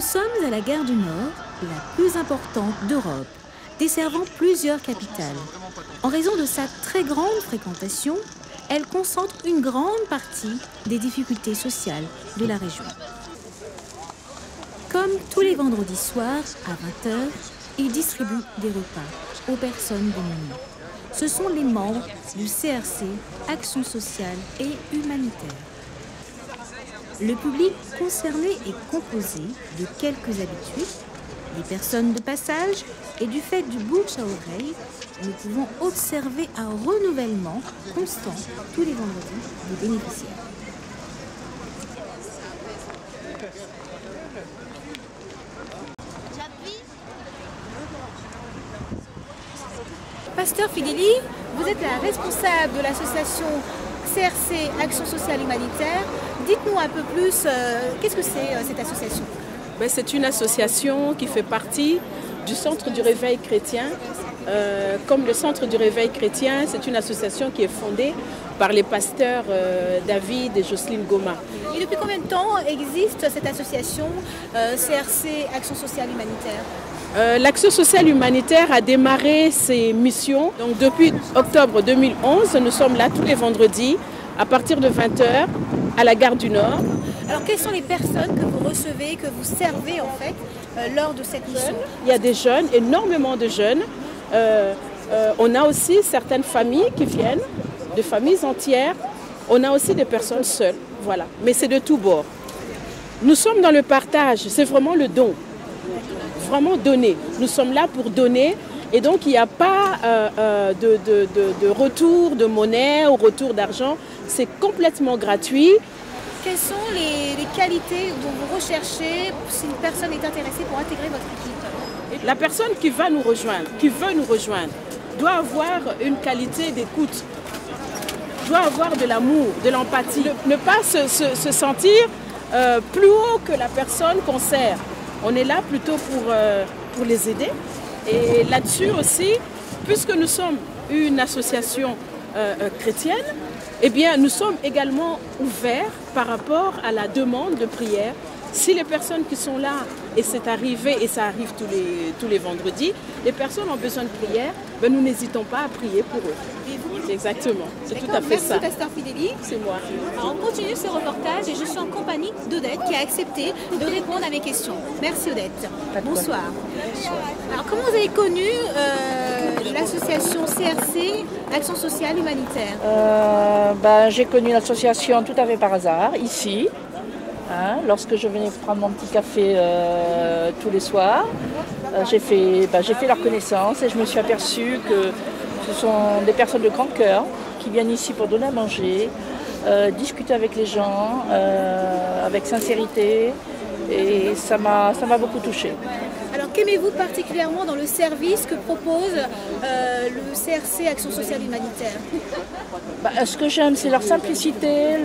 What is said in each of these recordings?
sommes à la gare du Nord, la plus importante d'Europe, desservant plusieurs capitales. En raison de sa très grande fréquentation, elle concentre une grande partie des difficultés sociales de la région. Comme tous les vendredis soirs, à 20h, il distribue des repas aux personnes démunies. Ce sont les membres du CRC, Action sociale et humanitaire. Le public concerné est composé de quelques habitués, des personnes de passage, et du fait du bouche à oreille, nous pouvons observer un renouvellement constant tous les vendredis des bénéficiaires. Pasteur Fideli, vous êtes la responsable de l'association CRC Action sociale humanitaire. Dites-nous un peu plus, qu'est-ce que c'est cette association? C'est une association qui fait partie du Centre du Réveil chrétien. Comme le Centre du Réveil chrétien, c'est une association qui est fondée par les pasteurs David et Jocelyne Goma. Et depuis combien de temps existe cette association CRC Action sociale humanitaire? L'Action sociale humanitaire a démarré ses missions. Donc, depuis octobre 2011, nous sommes là tous les vendredis à partir de 20h à la gare du Nord. Alors, quelles sont les personnes que vous recevez, que vous servez en fait lors de cette mission? Il y a des jeunes, énormément de jeunes. On a aussi certaines familles qui viennent, de familles entières. On a aussi des personnes seules, voilà. Mais c'est de tous bords. Nous sommes dans le partage, c'est vraiment le don. Vraiment donner. Nous sommes là pour donner et donc il n'y a pas de retour de monnaie ou retour d'argent. C'est complètement gratuit. Quelles sont les qualités dont vous recherchez si une personne est intéressée pour intégrer votre équipe? La personne qui va nous rejoindre, qui veut nous rejoindre, doit avoir une qualité d'écoute, doit avoir de l'amour, de l'empathie. Ne pas se sentir plus haut que la personne qu'on sert. On est là plutôt pour les aider. Et là-dessus aussi, puisque nous sommes une association chrétienne, eh bien, nous sommes également ouverts par rapport à la demande de prière. Si les personnes qui sont là, et c'est arrivé, et ça arrive tous les vendredis, les personnes ont besoin de prière, nous n'hésitons pas à prier pour eux. Et vous? Exactement, c'est tout à fait ça. Merci Pasteur Fideli. C'est moi. Alors, on continue ce reportage et je suis en compagnie d'Odette qui a accepté de répondre à mes questions. Merci Odette. Bonsoir. Alors, comment vous avez connu l'association CRC, Action sociale humanitaire? J'ai connu l'association tout à fait par hasard, ici. Lorsque je venais prendre mon petit café tous les soirs, j'ai fait leur connaissance et je me suis aperçue que ce sont des personnes de grand cœur qui viennent ici pour donner à manger, discuter avec les gens, avec sincérité, et ça m'a beaucoup touchée. Alors qu'aimez-vous particulièrement dans le service que propose le CRC Action sociale humanitaire? Ce que j'aime, c'est leur simplicité,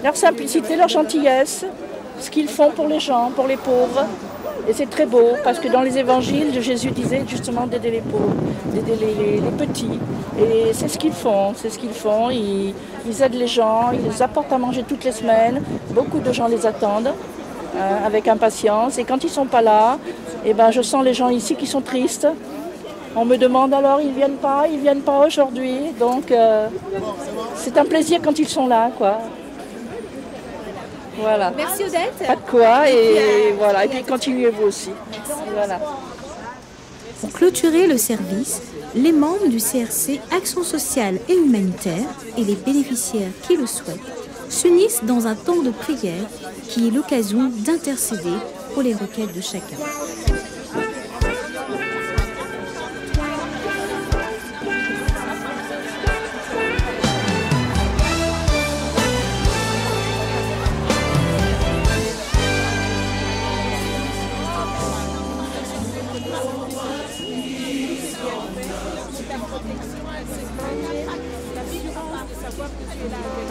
leur simplicité, leur gentillesse, ce qu'ils font pour les gens, pour les pauvres. Et c'est très beau, parce que dans les évangiles, Jésus disait justement d'aider les pauvres, d'aider les petits. Et c'est ce qu'ils font, Ils aident les gens, ils les apportent à manger toutes les semaines. Beaucoup de gens les attendent avec impatience. Et quand ils ne sont pas là, je sens les gens ici qui sont tristes. On me demande alors, ils viennent pas aujourd'hui. Donc c'est un plaisir quand ils sont là, quoi. Voilà. Merci Odette. Pas de quoi, et voilà. Et puis continuez vous aussi. Voilà. Pour clôturer le service, les membres du CRC Action sociale et humanitaire et les bénéficiaires qui le souhaitent s'unissent dans un temps de prière qui est l'occasion d'intercéder pour les requêtes de chacun. savoir que tu es là avec